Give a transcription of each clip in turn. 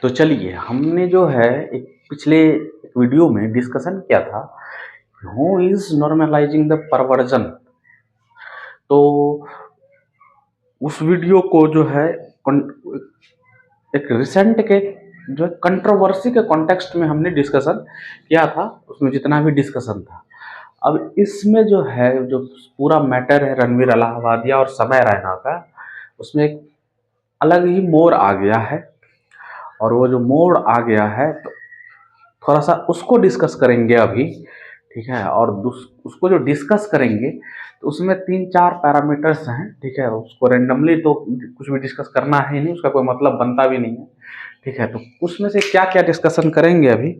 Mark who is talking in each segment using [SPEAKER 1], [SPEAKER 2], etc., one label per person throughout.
[SPEAKER 1] तो चलिए, हमने जो है एक पिछले एक वीडियो में डिस्कशन किया था, who is normalising the perversion. तो उस वीडियो को जो है एक रिसेंट के जो कंट्रोवर्सी के कॉन्टेक्स्ट में हमने डिस्कशन किया था, उसमें जितना भी डिस्कशन था। अब इसमें जो है जो पूरा मैटर है रणवीर अलाहाबादिया और समय रैना का, उसमें एक अलग ही मोड़ आ गया है। और वो जो मोड़ आ गया है तो थोड़ा सा उसको डिस्कस करेंगे अभी, ठीक है। और उसको जो डिस्कस करेंगे तो उसमें 3-4 पैरामीटर्स हैं, ठीक है। उसको रेंडमली तो कुछ भी डिस्कस करना है नहीं, उसका कोई मतलब बनता भी नहीं है, ठीक है। तो उसमें से क्या क्या डिस्कशन करेंगे अभी,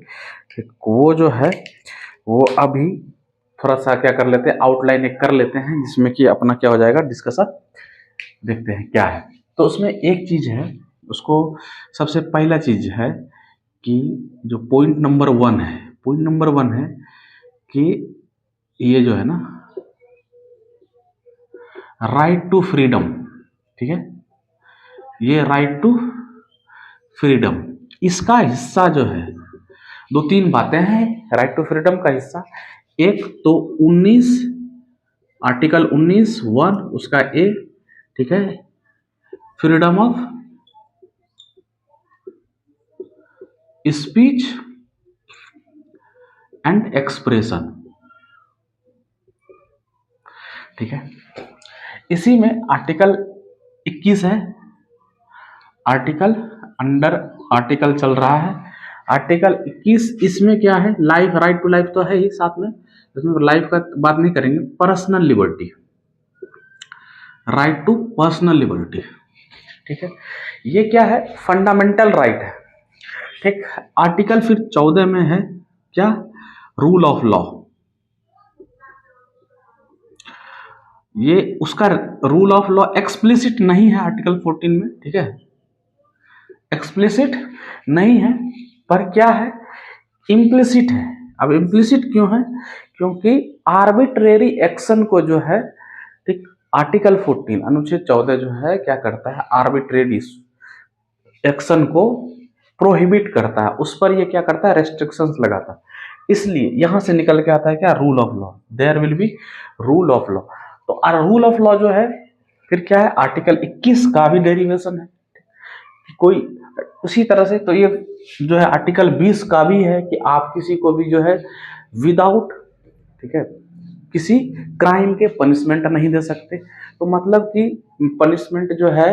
[SPEAKER 1] ठीक, वो जो है वो अभी थोड़ा सा क्या कर लेते हैं, आउटलाइन एक कर लेते हैं, जिसमें कि अपना क्या हो जाएगा डिस्कशन, देखते हैं क्या है। तो उसमें एक चीज है, उसको सबसे पहला चीज है कि जो पॉइंट नंबर 1 है, पॉइंट नंबर 1 है कि ये जो है ना, राइट टू फ्रीडम, ठीक है। ये राइट टू फ्रीडम, इसका हिस्सा जो है, 2-3 बातें हैं राइट टू फ्रीडम का हिस्सा। एक तो 19 आर्टिकल 19(1) उसका ए, ठीक है, freedom of speech and expression, ठीक है। इसी में आर्टिकल 21 है, आर्टिकल अंडर आर्टिकल चल रहा है आर्टिकल 21। इसमें क्या है, लाइफ, राइट टू लाइफ तो है ही साथ में, इसमें लाइफ का बात नहीं करेंगे, personal liberty, right to personal liberty, ठीक है। ये क्या है, फंडामेंटल राइट है, ठीक। आर्टिकल फिर 14 में है क्या, रूल ऑफ लॉ। ये उसका रूल ऑफ लॉ एक्सप्लिसिट नहीं है आर्टिकल 14 में, ठीक है, एक्सप्लिसिट नहीं है, पर क्या है, इम्प्लिसिट है। अब इम्प्लिसिट क्यों है, क्योंकि आर्बिट्रेरी एक्शन को जो है, ठीक, आर्टिकल 14 अनुच्छेद 14 जो है क्या करता है, आर्बिट्रेरी एक्शन को प्रोहिबिट करता है, उस पर ये क्या करता है, रेस्ट्रिक्शंस लगाता है। इसलिए यहां से निकल के आता है क्या, rule of law, there will be rule of law. तो रूल ऑफ लॉ जो है फिर क्या है, आर्टिकल 21 का भी डेरिवेशन है, कोई उसी तरह से। तो ये जो है आर्टिकल 20 का भी है कि आप किसी को भी जो है विदाउट, ठीक है, किसी क्राइम के पनिशमेंट नहीं दे सकते। तो मतलब कि पनिशमेंट जो है,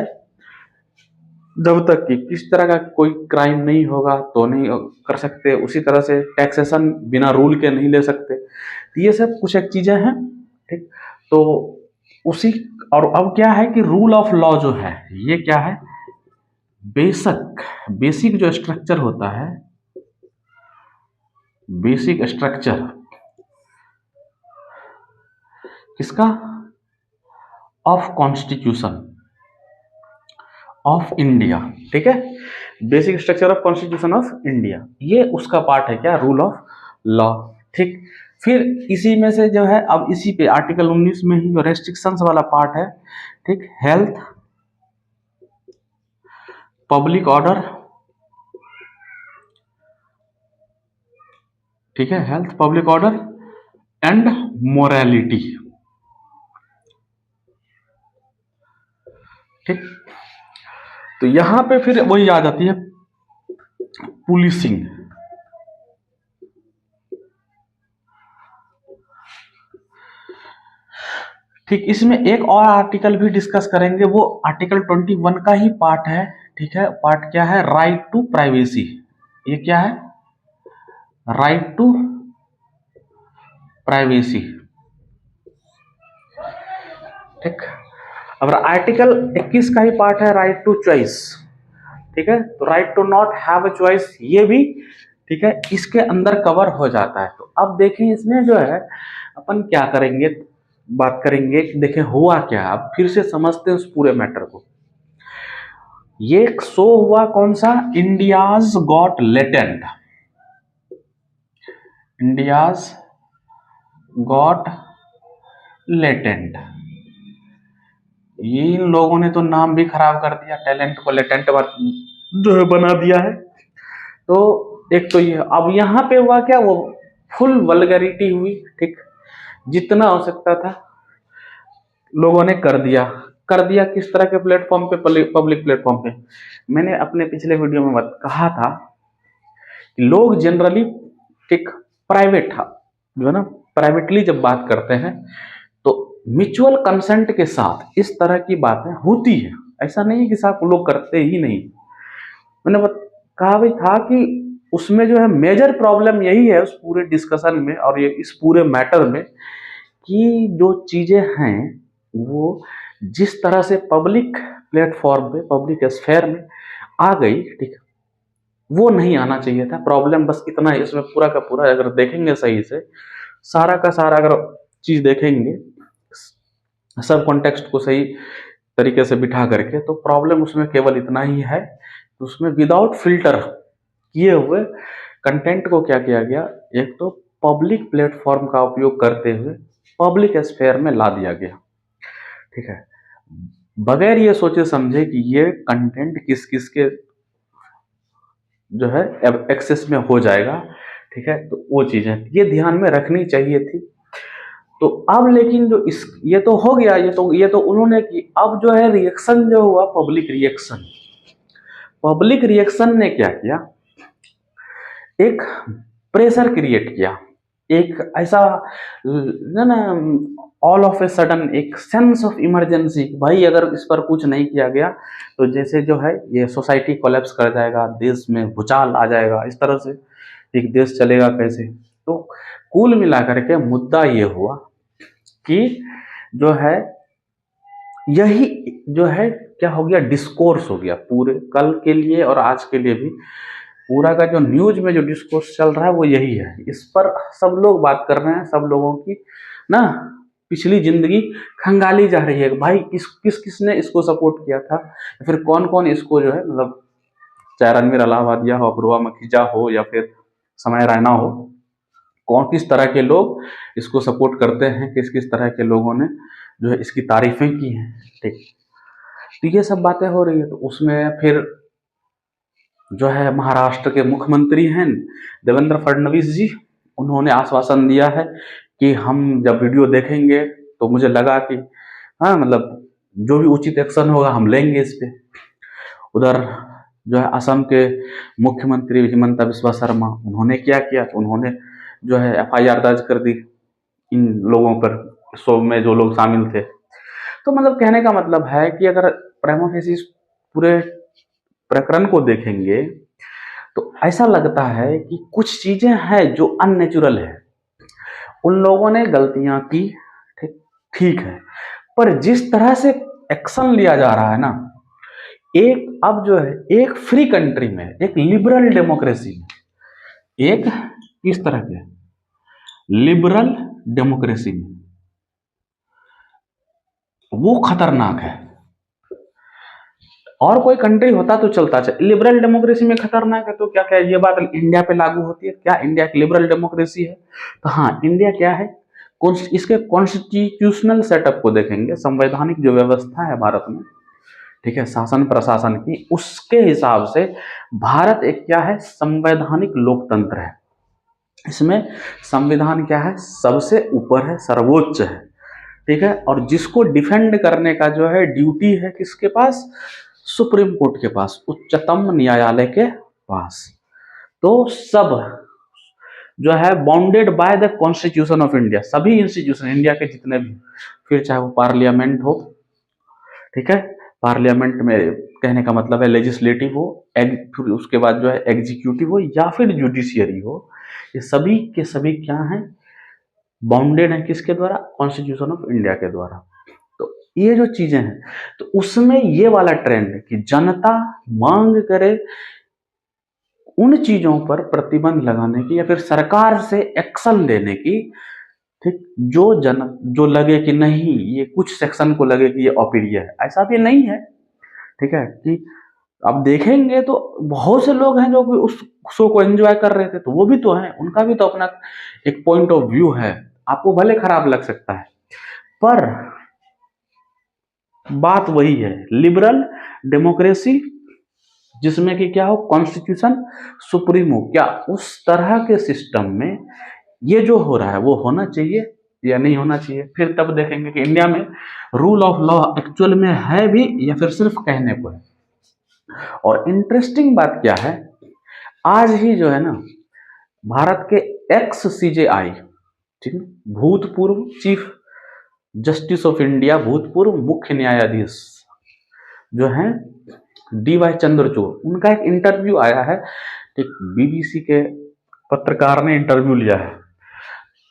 [SPEAKER 1] जब तक कि किस तरह का कोई क्राइम नहीं होगा तो नहीं कर सकते। उसी तरह से टैक्सेशन बिना रूल के नहीं ले सकते। तो ये सब कुछ एक चीजें हैं, ठीक। तो उसी, और अब क्या है कि रूल ऑफ लॉ जो है ये क्या है, बेसिक जो स्ट्रक्चर होता है, बेसिक स्ट्रक्चर किसका, ऑफ कॉन्स्टिट्यूशन ऑफ इंडिया, ठीक है, basic structure of constitution of India, ये उसका पार्ट है क्या, रूल ऑफ लॉ, ठीक। फिर इसी में से जो है, अब इसी पे आर्टिकल 19 में ही जो रेस्ट्रिक्शंस वाला पार्ट है, ठीक, हेल्थ, पब्लिक ऑर्डर, ठीक है, health, public order and morality, ठीक। तो यहां पे फिर वही आ जाती है पुलिसिंग, ठीक। इसमें एक और आर्टिकल भी डिस्कस करेंगे, वो आर्टिकल 21 का ही पार्ट है, ठीक है। पार्ट क्या है, राइट टू प्राइवेसी। ये क्या है, राइट टू प्राइवेसी, ठीक। अब आर्टिकल 21 का ही पार्ट है राइट टू चॉइस, ठीक है। तो right to not have a choice, ये भी, ठीक है, इसके अंदर कवर हो जाता है। तो अब देखें इसमें जो है अपन क्या करेंगे, बात करेंगे कि देखें हुआ क्या। अब फिर से समझते हैं उस पूरे मैटर को। ये शो हुआ कौन सा, India's got latent, India's got latent. ये इन लोगों ने तो नाम भी खराब कर दिया, टैलेंट को लेटेंट जो है बना दिया है, तो एक तो ये, अब यहाँ पे हुआ क्या, वो फुल वल्गैरिटी हुई, ठीक, जितना हो सकता था लोगों ने कर दिया किस तरह के प्लेटफॉर्म पे, पब्लिक प्लेटफॉर्म पे। मैंने अपने पिछले वीडियो में कहा था कि लोग जनरली, ठीक, प्राइवेट जो है ना, प्राइवेटली जब बात करते हैं तो म्यूचुअल कंसेंट के साथ इस तरह की बातें होती है। ऐसा नहीं है कि साहब लोग करते ही नहीं। मैंने कहा भी था कि उसमें जो है मेजर प्रॉब्लम यही है उस पूरे डिस्कशन में और ये इस पूरे मैटर में, कि जो चीजें हैं वो जिस तरह से पब्लिक प्लेटफॉर्म पे, पब्लिक स्फेयर में आ गई, ठीक, वो नहीं आना चाहिए था। प्रॉब्लम बस इतना है इसमें, पूरा का पूरा अगर देखेंगे सही से, सारा का सारा अगर चीज देखेंगे, सब कॉन्टेक्स्ट को सही तरीके से बिठा करके, तो प्रॉब्लम उसमें केवल इतना ही है, उसमें विदाउट फिल्टर किए हुए कंटेंट को क्या किया गया, एक तो पब्लिक प्लेटफॉर्म का उपयोग करते हुए पब्लिक स्फेयर में ला दिया गया, ठीक है, बगैर ये सोचे समझे कि ये कंटेंट किस किस के जो है एक्सेस में हो जाएगा, ठीक है। तो वो चीजें ये ध्यान में रखनी चाहिए थी। तो अब लेकिन जो इस, ये तो हो गया, ये तो उन्होंने की। अब जो है रिएक्शन जो हुआ, पब्लिक रिएक्शन ने क्या किया, एक प्रेशर क्रिएट किया, एक ऐसा ना ऑल ऑफ ए सडन एक सेंस ऑफ इमरजेंसी, भाई अगर इस पर कुछ नहीं किया गया तो जैसे जो है ये सोसाइटी कोलैप्स कर जाएगा, देश में भूचाल आ जाएगा, इस तरह से एक देश चलेगा कैसे। तो कुल मिलाकर के मुद्दा ये हुआ कि जो है यही जो है क्या हो गया, डिस्कोर्स हो गया पूरे कल के लिए और आज के लिए भी। पूरा का जो न्यूज में जो डिस्कोर्स चल रहा है वो यही है, इस पर सब लोग बात कर रहे हैं, सब लोगों की ना पिछली जिंदगी खंगाली जा रही है। भाई किसने इसको सपोर्ट किया था, फिर कौन कौन इसको जो है, मतलब चाहे रणवीर अलाहाबादिया हो, अपूर्वा मखीजा हो, या फिर समय रैना हो, कौन किस तरह के लोग इसको सपोर्ट करते हैं, किस किस तरह के लोगों ने जो है इसकी तारीफें की हैं, ठीक। तो ये सब बातें हो रही है। तो उसमें फिर जो है महाराष्ट्र के मुख्यमंत्री हैं देवेंद्र फडणवीस जी, उन्होंने आश्वासन दिया है कि हम जब वीडियो देखेंगे तो मुझे लगा कि हाँ, मतलब जो भी उचित एक्शन होगा हम लेंगे इस पे। उधर जो है असम के मुख्यमंत्री हिमंता बिस्वा शर्मा, उन्होंने क्या किया, तो उन्होंने जो है एफआईआर दर्ज कर दी इन लोगों पर, शो में जो लोग शामिल थे। तो मतलब कहने का मतलब है कि अगर प्राइमा फेसी पूरे प्रकरण को देखेंगे तो ऐसा लगता है कि कुछ चीजें हैं जो अननेचुरल है, उन लोगों ने गलतियां की, ठीक है, पर जिस तरह से एक्शन लिया जा रहा है ना, एक अब जो है एक फ्री कंट्री में, एक लिबरल डेमोक्रेसी में, एक किस तरह के लिबरल डेमोक्रेसी में, वो खतरनाक है। और कोई कंट्री होता तो चलता, लिबरल डेमोक्रेसी में खतरनाक है, तो क्या क्या ये बात इंडिया पे लागू होती है क्या? इंडिया की लिबरल डेमोक्रेसी है तो हाँ, इंडिया क्या है, इसके कॉन्स्टिट्यूशनल सेटअप को देखेंगे, संवैधानिक जो व्यवस्था है भारत में, ठीक है, शासन प्रशासन की, उसके हिसाब से भारत एक क्या है, संवैधानिक लोकतंत्र है। इसमें संविधान क्या है, सबसे ऊपर है, सर्वोच्च है, ठीक है। और जिसको डिफेंड करने का जो है ड्यूटी है किसके पास, सुप्रीम कोर्ट के पास, उच्चतम न्यायालय के पास। तो सब जो है bounded by the constitution of India, सभी इंस्टीट्यूशन इंडिया के जितने भी, फिर चाहे वो पार्लियामेंट हो, ठीक है, पार्लियामेंट में कहने का मतलब है लेजिस्लेटिव हो, फिर उसके बाद जो है एग्जीक्यूटिव हो या फिर जुडिशियरी हो, ये सभी के सभी क्या हैं, बाउंडेड है किसके द्वारा, कॉन्स्टिट्यूशन ऑफ इंडिया के द्वारा। तो ये जो चीजें हैं, तो उसमें ये वाला ट्रेंड है कि जनता मांग करे उन चीजों पर प्रतिबंध लगाने की या फिर सरकार से एक्शन लेने की, ठीक, जो लगे कि नहीं, ये कुछ सेक्शन को लगे कि ये अप्रिय है, ऐसा भी नहीं है, ठीक है। कि आप देखेंगे तो बहुत से लोग हैं जो कि उस शो को एंजॉय कर रहे थे, तो वो भी तो है, उनका भी तो अपना एक पॉइंट ऑफ व्यू है, आपको भले खराब लग सकता है, पर बात वही है, लिबरल डेमोक्रेसी जिसमें कि क्या हो, कॉन्स्टिट्यूशन सुप्रीम हो। क्या उस तरह के सिस्टम में ये जो हो रहा है वो होना चाहिए या नहीं होना चाहिए? फिर तब देखेंगे कि इंडिया में रूल ऑफ लॉ एक्चुअल में है भी या फिर सिर्फ कहने को है। और इंटरेस्टिंग बात क्या है, आज ही जो है ना, भारत के एक्स सीजेआई, ठीक है, भूतपूर्व चीफ जस्टिस ऑफ इंडिया, भूतपूर्व मुख्य न्यायाधीश जो हैं DY चंद्रचूड़, उनका एक इंटरव्यू आया है, एक BBC के पत्रकार ने इंटरव्यू लिया है।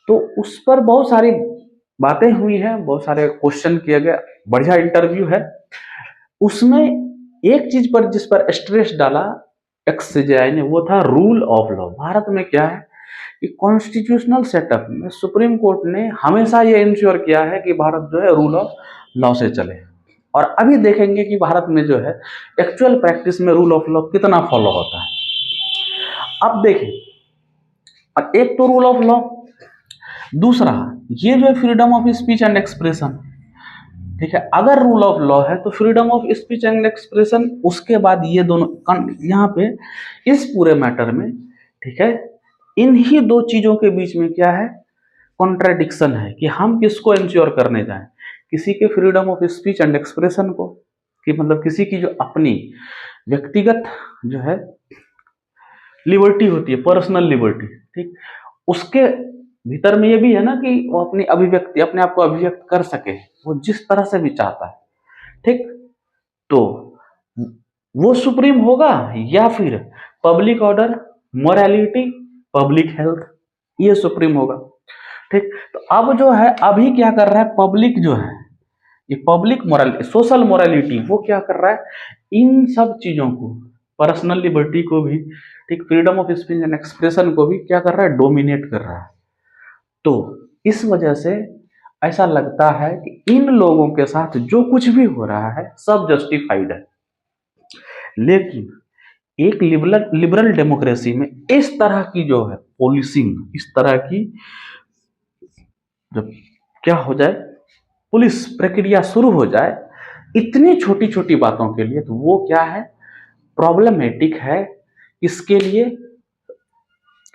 [SPEAKER 1] तो उस पर बहुत सारी बातें हुई हैं, बहुत सारे क्वेश्चन किए गए, बढ़िया इंटरव्यू है। उसमें एक चीज पर जिस पर स्ट्रेस डाला एक्स सीजेआई ने, वो था रूल ऑफ लॉ। भारत में क्या है कि कॉन्स्टिट्यूशनल सेटअप में सुप्रीम कोर्ट ने हमेशा ये इंश्योर किया है कि भारत जो है रूल ऑफ लॉ से चले। और अभी देखेंगे कि भारत में जो है एक्चुअल प्रैक्टिस में रूल ऑफ लॉ कितना फॉलो होता है। अब देखिए, और एक तो रूल ऑफ लॉ, दूसरा ये जो है freedom of speech and expression, ठीक है। अगर रूल ऑफ लॉ है तो freedom of speech and expression, उसके बाद ये दोनों यहाँ पे इस पूरे मैटर में, ठीक है, इन्हीं दो चीजों के बीच में क्या है, कॉन्ट्राडिक्शन है कि हम किसको इंश्योर करने जाएं, किसी के freedom of speech and expression को, कि मतलब किसी की जो अपनी व्यक्तिगत जो है लिबर्टी होती है, पर्सनल लिबर्टी, ठीक, उसके भीतर में ये भी है ना कि वो अपनी अभिव्यक्ति, अपने आप को अभिव्यक्त कर सके वो जिस तरह से भी चाहता है, ठीक। तो वो सुप्रीम होगा या फिर public order, morality, public health, ये सुप्रीम होगा, ठीक। तो अब जो है अभी क्या कर रहा है पब्लिक जो है, ये पब्लिक मोरालिटी, सोशल मोरालिटी, वो क्या कर रहा है, इन सब चीजों को, पर्सनल लिबर्टी को भी, ठीक, freedom of speech and expression को भी क्या कर रहा है, डोमिनेट कर रहा है। तो इस वजह से ऐसा लगता है कि इन लोगों के साथ जो कुछ भी हो रहा है सब जस्टिफाइड है। लेकिन एक लिबरल डेमोक्रेसी में इस तरह की जो है पोलिसिंग, इस तरह की जब क्या हो जाए, पुलिस प्रक्रिया शुरू हो जाए इतनी छोटी छोटी बातों के लिए, तो वो क्या है, प्रॉब्लमेटिक है। इसके लिए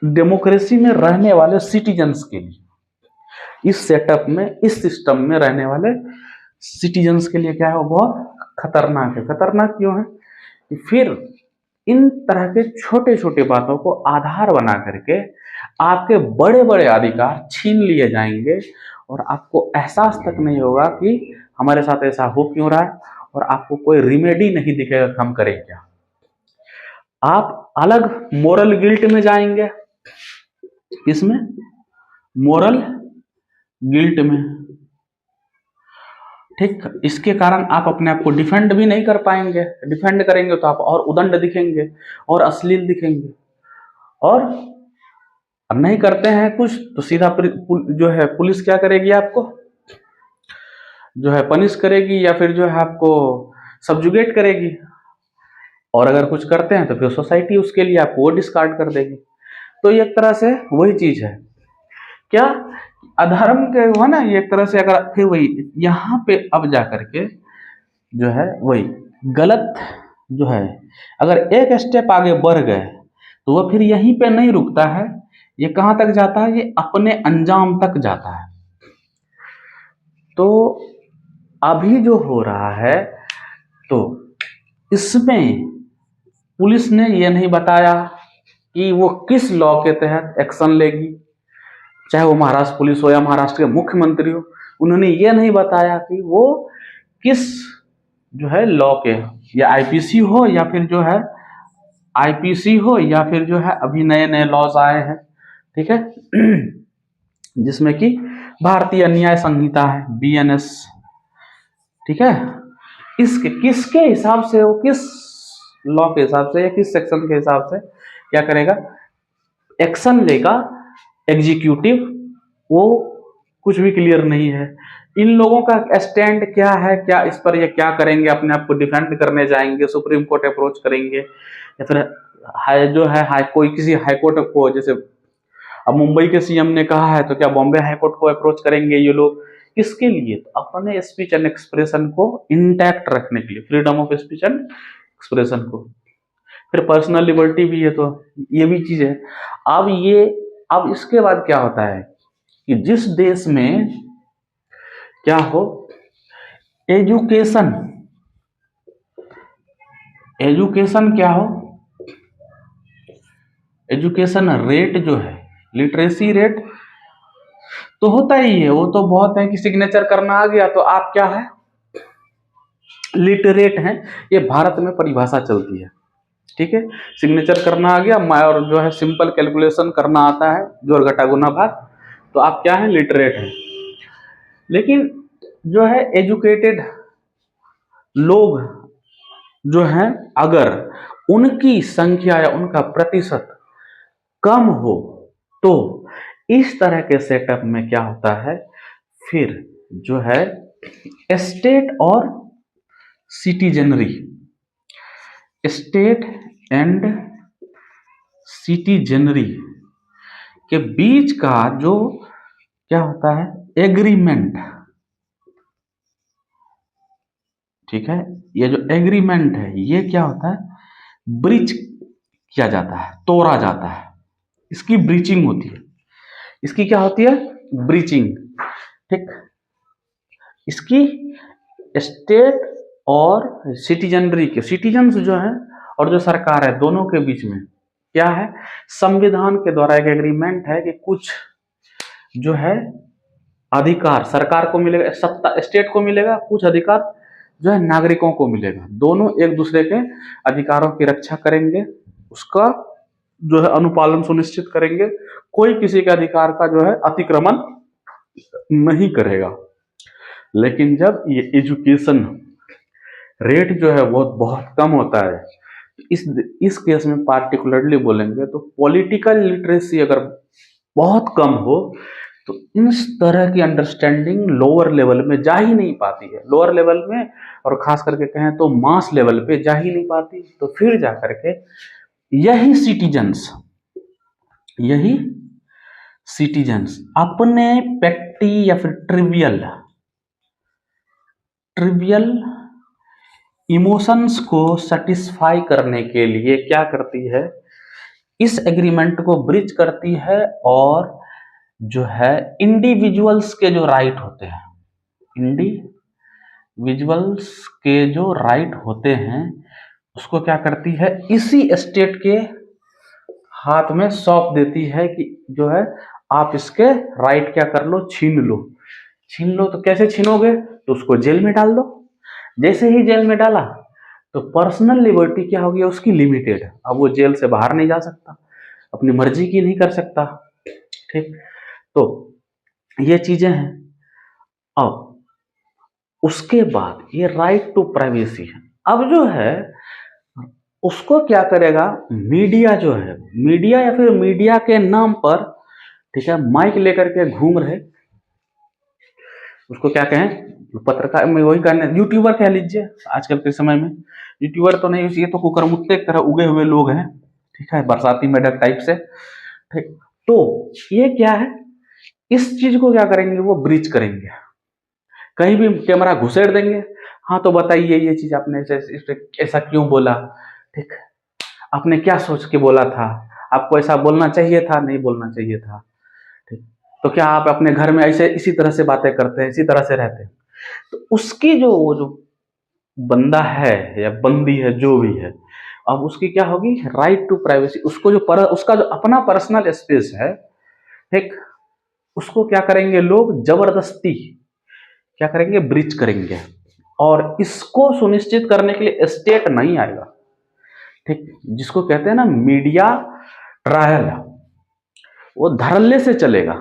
[SPEAKER 1] डेमोक्रेसी में रहने वाले सिटीजन्स के लिए, इस सेटअप में, इस सिस्टम में रहने वाले सिटीजन्स के लिए क्या है, वो बहुत खतरनाक है। खतरनाक क्यों है कि फिर इन तरह के छोटे छोटे बातों को आधार बना करके आपके बड़े बड़े अधिकार छीन लिए जाएंगे और आपको एहसास तक नहीं होगा कि हमारे साथ ऐसा हो क्यों रहा है, और आपको कोई रिमेडी नहीं दिखेगा कि हम करें क्या। आप अलग मोरल गिल्ट में जाएंगे, किसमें, मोरल गिल्ट में, ठीक। इसके कारण आप अपने आप को डिफेंड भी नहीं कर पाएंगे, डिफेंड करेंगे तो आप और उदंड दिखेंगे और अश्लील दिखेंगे, और अब नहीं करते हैं कुछ तो सीधा जो है पुलिस क्या करेगी, आपको जो है पनिश करेगी या फिर जो है आपको सब्जुगेट करेगी, और अगर कुछ करते हैं तो फिर सोसाइटी उसके लिए आपको वो डिस्कार्ड कर देगी। तो ये एक तरह से वही चीज है, क्या अधर्म के हुआ ना, ये एक तरह से, अगर फिर वही यहाँ पे अब जा करके जो है वही गलत जो है, अगर एक स्टेप आगे बढ़ गए तो वह फिर यहीं पे नहीं रुकता है, ये कहाँ तक जाता है, ये अपने अंजाम तक जाता है। तो अभी जो हो रहा है, तो इसमें पुलिस ने ये नहीं बताया कि वो किस लॉ के तहत एक्शन लेगी, चाहे वो महाराष्ट्र पुलिस हो या महाराष्ट्र के मुख्यमंत्री हो, उन्होंने ये नहीं बताया कि वो किस जो है लॉ के, या आईपीसी हो या फिर जो है आईपीसी हो या फिर जो है अभी नए नए लॉज आए हैं, ठीक है, जिसमें कि भारतीय न्याय संहिता है, BNS, ठीक है, इसके किसके हिसाब से, वो किस लॉ के हिसाब से या किस सेक्शन के हिसाब से क्या करेगा, एक्शन लेगा एग्जीक्यूटिव, वो कुछ भी क्लियर नहीं है। इन लोगों का स्टैंड क्या है, क्या इस पर ये क्या करेंगे, अपने आप को डिफेंड करने जाएंगे, सुप्रीम कोर्ट अप्रोच करेंगे, या फिर जो है कोई किसी हाईकोर्ट को, जैसे अब मुंबई के सीएम ने कहा है तो क्या बॉम्बे हाईकोर्ट को अप्रोच करेंगे ये लोग, किसके लिए, तो अपने स्पीच एंड एक्सप्रेशन को इंटैक्ट रखने के लिए, freedom of speech and expression को। फिर पर्सनल लिबर्टी भी है, तो ये भी चीज है। अब इसके बाद क्या होता है कि जिस देश में क्या हो, एजुकेशन एजुकेशन क्या हो, एजुकेशन रेट जो है, लिटरेसी रेट तो होता ही है, वो तो बहुत है कि सिग्नेचर करना आ गया तो आप क्या है, लिटरेट हैं। ये भारत में परिभाषा चलती है, ठीक है। सिग्नेचर करना आ गया, और जो है सिंपल कैलकुलेशन करना आता है, जोड़ घटा गुना भाग, तो आप क्या है, लिटरेट हैं। लेकिन जो है एजुकेटेड लोग जो हैं, अगर उनकी संख्या या उनका प्रतिशत कम हो तो इस तरह के सेटअप में क्या होता है, फिर जो है स्टेट और सिटीजनरी, स्टेट एंड सिटीजनरी के बीच का जो क्या होता है, एग्रीमेंट, ठीक है। ये जो एग्रीमेंट है ये क्या होता है, ब्रीच किया जाता है, तोड़ा जाता है, इसकी ब्रीचिंग होती है। इसकी क्या होती है, ब्रीचिंग, ठीक। इसकी स्टेट और सिटीजनरी के, सिटीजन्स जो है और जो सरकार है, दोनों के बीच में क्या है, संविधान के द्वारा एक एग्रीमेंट है कि कुछ जो है अधिकार सरकार को मिलेगा, सत्ता स्टेट को मिलेगा, कुछ अधिकार जो है नागरिकों को मिलेगा। दोनों एक दूसरे के अधिकारों की रक्षा करेंगे, उसका जो है अनुपालन सुनिश्चित करेंगे, कोई किसी के अधिकार का जो है अतिक्रमण नहीं करेगा। लेकिन जब ये एजुकेशन रेट जो है वो बहुत कम होता है, इस केस में पार्टिकुलरली बोलेंगे तो पॉलिटिकल लिटरेसी अगर बहुत कम हो तो इस तरह की अंडरस्टैंडिंग लोअर लेवल में जा ही नहीं पाती है, लोअर लेवल में, और खास करके कहें तो मास लेवल पे जा ही नहीं पाती। तो फिर जा करके यही सिटीजन्स अपने पेटी या फिर ट्रिवियल इमोशंस को सेटिस्फाई करने के लिए क्या करती है, इस एग्रीमेंट को ब्रीच करती है, और जो है इंडिविजुअल्स के जो राइट होते हैं, इंडिविजुअल्स के जो राइट होते हैं उसको क्या करती है, इसी स्टेट के हाथ में सौंप देती है कि जो है आप इसके राइट क्या कर लो, छीन लो। तो कैसे छीनोगे, तो उसको जेल में डाल दो। जैसे ही जेल में डाला तो पर्सनल लिबर्टी क्या होगी, उसकी लिमिटेड, अब वो जेल से बाहर नहीं जा सकता, अपनी मर्जी की नहीं कर सकता, ठीक। तो ये चीजें हैं। अब उसके बाद ये राइट टू प्राइवेसी है। अब जो है उसको क्या करेगा, मीडिया जो है, मीडिया या फिर मीडिया के नाम पर, ठीक है, माइक लेकर के घूम रहे, उसको क्या कहें, पत्रकार में वही कहने, यूट्यूबर कह लीजिए आजकल के समय में। यूट्यूबर तो नहीं, ये तो कुकरमुत्ते की तरह उगे हुए लोग हैं, ठीक है, बरसाती मेढक टाइप से, ठीक। तो ये क्या है, इस चीज को क्या करेंगे, वो ब्रीच करेंगे, कहीं भी कैमरा घुसेड़ देंगे। हाँ तो बताइए ये चीज आपने ऐसा क्यों बोला, ठीक, आपने क्या सोच के बोला था, आपको ऐसा बोलना चाहिए था, नहीं बोलना चाहिए था, ठीक। तो क्या आप अपने घर में ऐसे इसी तरह से बातें करते हैं, इसी तरह से रहते हैं, तो उसकी जो बंदा है या बंदी है जो भी है, अब उसकी क्या होगी, राइट टू प्राइवेसी, उसको उसका जो अपना पर्सनल स्पेस है, ठीक, उसको क्या करेंगे लोग, जबरदस्ती क्या करेंगे, ब्रीच करेंगे। और इसको सुनिश्चित करने के लिए स्टेट नहीं आएगा, ठीक, जिसको कहते हैं ना मीडिया ट्रायल, वो धड़ल्ले से चलेगा,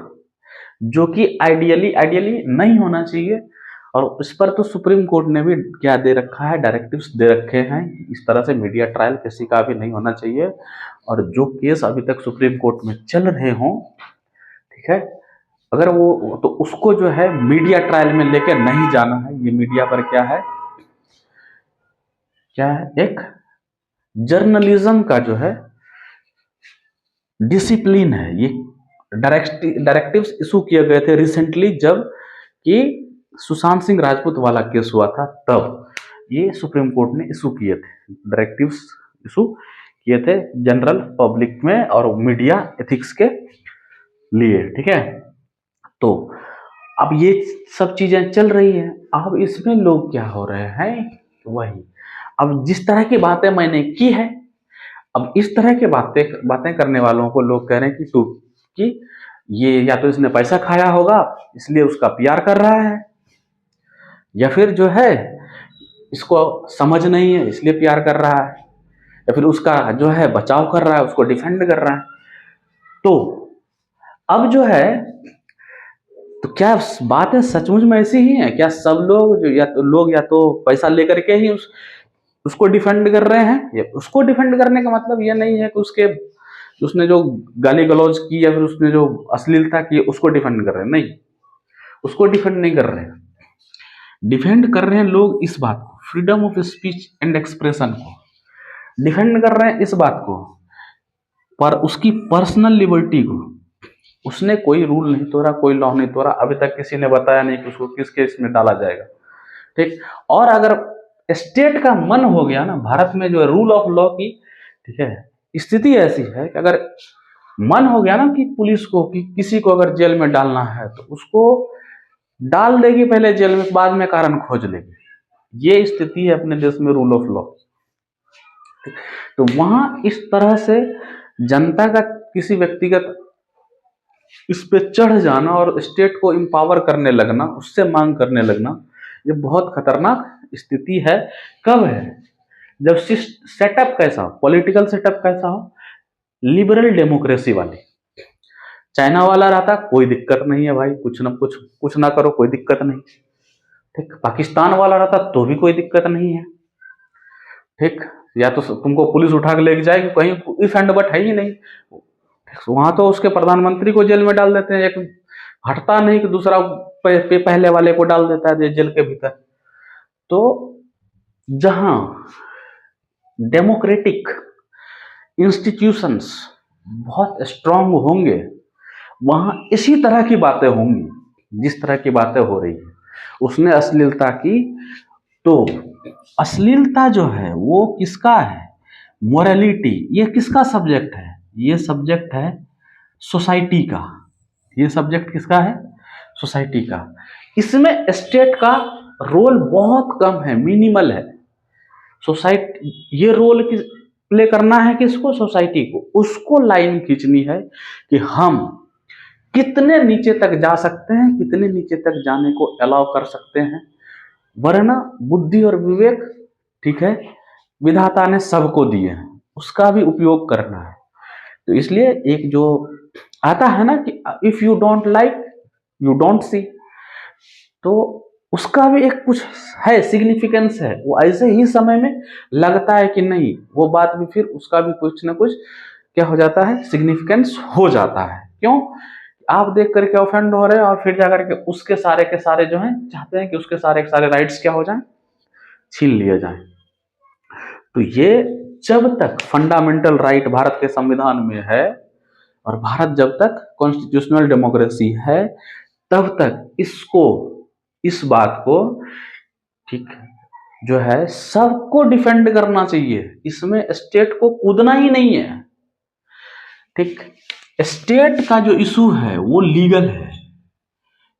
[SPEAKER 1] जो कि आइडियली नहीं होना चाहिए। और इस पर तो सुप्रीम कोर्ट ने भी क्या दे रखा है, डायरेक्टिव्स दे रखे हैं, इस तरह से मीडिया ट्रायल किसी का भी नहीं होना चाहिए। और जो केस अभी तक सुप्रीम कोर्ट में चल रहे हों, ठीक है, अगर वो तो उसको जो है मीडिया ट्रायल में लेके नहीं जाना है। ये मीडिया पर क्या है, एक जर्नलिज्म का जो है डिसिप्लिन है। ये डायरेक्टिव्स इशू किए गए थे रिसेंटली, जब कि सुशांत सिंह राजपूत वाला केस हुआ था, तब ये सुप्रीम कोर्ट ने इशू किए थे, डायरेक्टिव्स इशू किए थे जनरल पब्लिक में और मीडिया एथिक्स के लिए, ठीक है। तो अब ये सब चीजें चल रही हैं, अब इसमें लोग क्या हो रहे हैं, वही अब जिस तरह की बातें मैंने की है, अब इस तरह के बातें बातें करने वालों को लोग कह रहे हैं कि ये या तो इसने पैसा खाया होगा इसलिए उसका पीआर कर रहा है, या फिर जो है इसको समझ नहीं है इसलिए पीआर कर रहा है, या फिर उसका जो है बचाव कर रहा है, उसको डिफेंड कर रहा है। तो अब जो है, तो क्या बात है सचमुच में ऐसी ही है क्या? सब लोग जो या तो पैसा लेकर के ही उसको डिफेंड कर रहे हैं, या उसको डिफेंड करने का मतलब ये नहीं है कि उसने जो गाली गलौज की या फिर उसने जो अश्लीलता की उसको डिफेंड कर रहे हैं, नहीं, उसको डिफेंड नहीं कर रहे हैं। डिफेंड कर रहे हैं लोग इस बात को, freedom of speech and expression को डिफेंड कर रहे हैं, इस बात को, पर उसकी पर्सनल लिबर्टी को। उसने कोई रूल नहीं तोड़ा, कोई लॉ नहीं तोड़ा, अभी तक किसी ने बताया नहीं कि उसको किस केस में डाला जाएगा, ठीक। और अगर स्टेट का मन हो गया ना, भारत में जो है रूल ऑफ लॉ की, ठीक है, स्थिति ऐसी है कि अगर मन हो गया ना कि पुलिस को कि किसी को अगर जेल में डालना है तो उसको डाल देगी पहले जेल में, बाद में कारण खोज लेगी। ये स्थिति है अपने देश में रूल ऑफ लॉ। तो वहां इस तरह से जनता का किसी व्यक्तिगत इस पे चढ़ जाना और स्टेट को एम्पावर करने लगना, उससे मांग करने लगना, ये बहुत खतरनाक स्थिति है। कब है? जब सेटअप कैसा हो, पॉलिटिकल सेटअप कैसा हो, लिबरल डेमोक्रेसी वाली। चाइना वाला रहता कोई दिक्कत नहीं है भाई, कुछ ना करो, कोई दिक्कत नहीं, ठीक। पाकिस्तान वाला रहता तो भी कोई दिक्कत नहीं है, ठीक। या तो तुमको पुलिस उठा के लेके जाएगी, कहीं इफ एंड बट है ही नहीं। वहां तो उसके प्रधानमंत्री को जेल में डाल देते हैं, एक हटता नहीं कि दूसरा पहले वाले को डाल देता है जेल के भीतर। तो जहां डेमोक्रेटिक इंस्टीट्यूशंस बहुत स्ट्रांग होंगे, वहां इसी तरह की बातें होंगी जिस तरह की बातें हो रही है। उसने अश्लीलता की, तो अश्लीलता जो है वो किसका है? मोरालिटी, ये किसका सब्जेक्ट है? ये सब्जेक्ट है सोसाइटी का। ये सब्जेक्ट किसका है? सोसाइटी का। इसमें स्टेट का रोल बहुत कम है, मिनिमल है। सोसाइटी ये रोल प्ले करना है किसको? सोसाइटी को। उसको लाइन खींचनी है कि हम कितने नीचे तक जा सकते हैं, कितने नीचे तक जाने को अलाउ कर सकते हैं, वरना बुद्धि और विवेक, ठीक है, विधाता ने सबको दिए हैं, उसका भी उपयोग करना है। तो इसलिए एक जो आता है ना कि if you don't like you don't see, तो उसका भी एक कुछ है, सिग्निफिकेंस है। वो ऐसे ही समय में लगता है कि नहीं, वो बात भी फिर उसका भी कुछ ना कुछ क्या हो जाता है, सिग्निफिकेंस हो जाता है। क्यों? आप देख करके ऑफेंड हो रहे हैं और फिर जाकर के उसके सारे के सारे जो हैं चाहते हैं कि उसके सारे के सारे राइट्स क्या हो जाएं, छीन लिए जाएं। तो ये जब तक फंडामेंटल राइट भारत के संविधान में है और भारत जब तक कॉन्स्टिट्यूशनल डेमोक्रेसी है, तब तक इस बात को, ठीक, जो है सबको डिफेंड करना चाहिए। इसमें स्टेट को कूदना ही नहीं है, ठीक। स्टेट का जो इशू है वो लीगल है।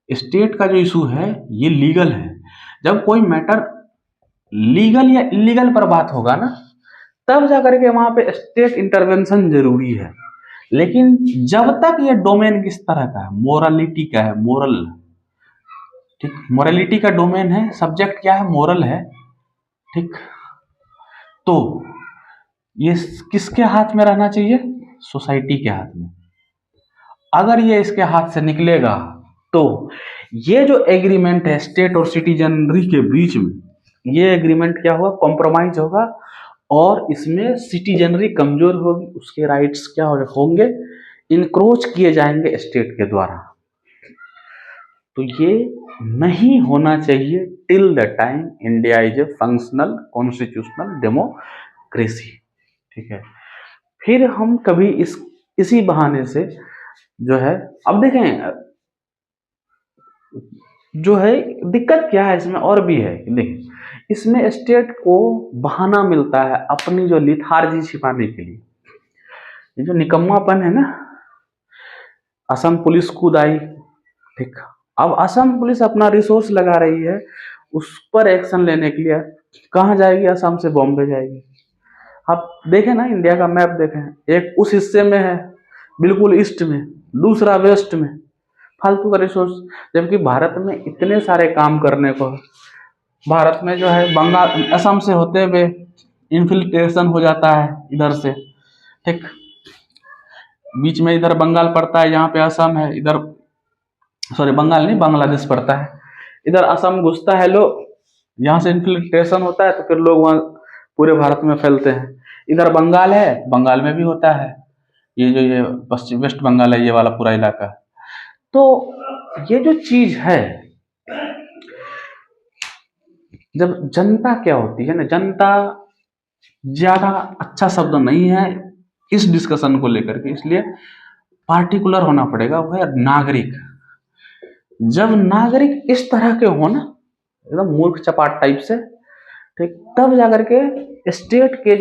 [SPEAKER 1] स्टेट का जो इशू है ये लीगल है। जब कोई मैटर लीगल या इलीगल पर बात होगा ना, तब जाकर के वहां पे स्टेट इंटरवेंशन जरूरी है। लेकिन जब तक ये डोमेन किस तरह का है, मोरालिटी का है, मोरल, ठीक, मोरालिटी का डोमेन है, सब्जेक्ट क्या है, मोरल है, ठीक। तो ये किसके हाथ में रहना चाहिए? सोसाइटी के हाथ में। अगर ये इसके हाथ से निकलेगा तो ये जो एग्रीमेंट है स्टेट और सिटीजनरी के बीच में, ये एग्रीमेंट क्या होगा, कॉम्प्रोमाइज होगा, और इसमें सिटीजनरी कमजोर होगी, उसके राइट्स क्या होंगे, इनक्रोच किए जाएंगे स्टेट के द्वारा। तो ये नहीं होना चाहिए till the time India is a functional constitutional democracy, ठीक है। फिर हम कभी इसी बहाने से जो है, अब देखें जो है दिक्कत क्या है इसमें, और भी है। देखें इसमें स्टेट को बहाना मिलता है अपनी जो लिथार्जी छिपाने के लिए। ये जो निकम्मापन है ना, असम पुलिस खुद आई, ठीक, अब असम पुलिस अपना रिसोर्स लगा रही है उस पर एक्शन लेने के लिए। कहाँ जाएगी? असम से बॉम्बे जाएगी। आप देखें ना, इंडिया का मैप देखें, एक उस हिस्से में है बिल्कुल ईस्ट में, दूसरा वेस्ट में, फालतू का रिसोर्स। जबकि भारत में इतने सारे काम करने को, भारत में जो है बंगाल असम से होते हुए इन्फिल्ट्रेशन हो जाता है इधर से, ठीक, बीच में इधर बंगाल पड़ता है, यहाँ पे असम है, इधर सॉरी बंगाल नहीं बांग्लादेश पड़ता है, इधर असम घुसता है, लोग यहाँ से इन्फिल्ट्रेशन होता है तो फिर लोग वहाँ पूरे भारत में फैलते हैं। इधर बंगाल है, बंगाल में भी होता है, ये पश्चिम वेस्ट बंगाल है, ये वाला पूरा इलाका। तो ये जो चीज है, जब जनता क्या होती है ना, जनता ज्यादा अच्छा शब्द नहीं है इस डिस्कशन को लेकर के, इसलिए पार्टिकुलर होना पड़ेगा, वो है नागरिक। जब नागरिक इस तरह के हो ना, एकदम मूर्ख चपाट टाइप से, ठीक, तब जाकर के स्टेट के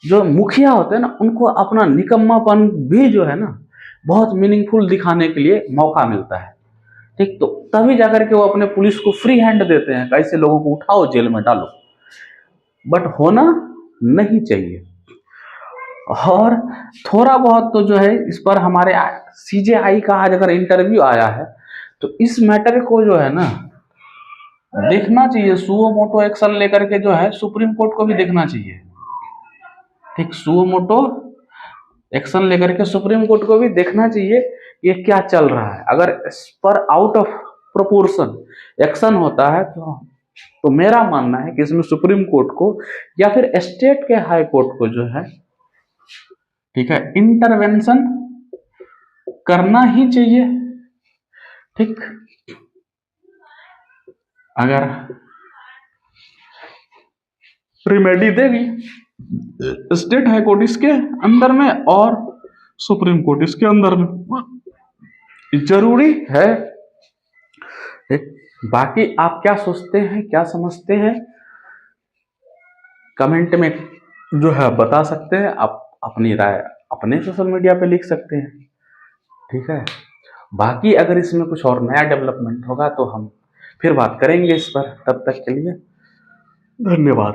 [SPEAKER 1] जो मुखिया होते हैं ना, उनको अपना निकम्मापन भी जो है ना बहुत मीनिंगफुल दिखाने के लिए मौका मिलता है, ठीक। तो तभी जाकर के वो अपने पुलिस को फ्री हैंड देते हैं, कैसे लोगों को उठाओ जेल में डालो, बट होना नहीं चाहिए। और थोड़ा बहुत तो जो है इस पर हमारे CJI का आज अगर इंटरव्यू आया है तो इस मैटर को जो है ना देखना चाहिए, सुओ मोटो एक्शन लेकर के जो है सुप्रीम कोर्ट को भी देखना चाहिए, ठीक, सुओ मोटो एक्शन लेकर के सुप्रीम कोर्ट को भी देखना चाहिए ये क्या चल रहा है। अगर इस पर आउट ऑफ प्रोपोर्शन एक्शन होता है तो मेरा मानना है कि इसमें सुप्रीम कोर्ट को या फिर स्टेट के हाई कोर्ट को जो है, ठीक है, इंटरवेंशन करना ही चाहिए, ठीक। अगर रिमेडी देगी स्टेट हाई कोर्ट इसके अंदर में और सुप्रीम कोर्ट इसके अंदर में, जरूरी है, ठीक। बाकी आप क्या सोचते हैं, क्या समझते हैं, कमेंट में जो है बता सकते हैं। आप अपनी राय अपने सोशल मीडिया पे लिख सकते हैं, ठीक है। बाकी अगर इसमें कुछ और नया डेवलपमेंट होगा तो हम फिर बात करेंगे इस पर। तब तक के लिए धन्यवाद।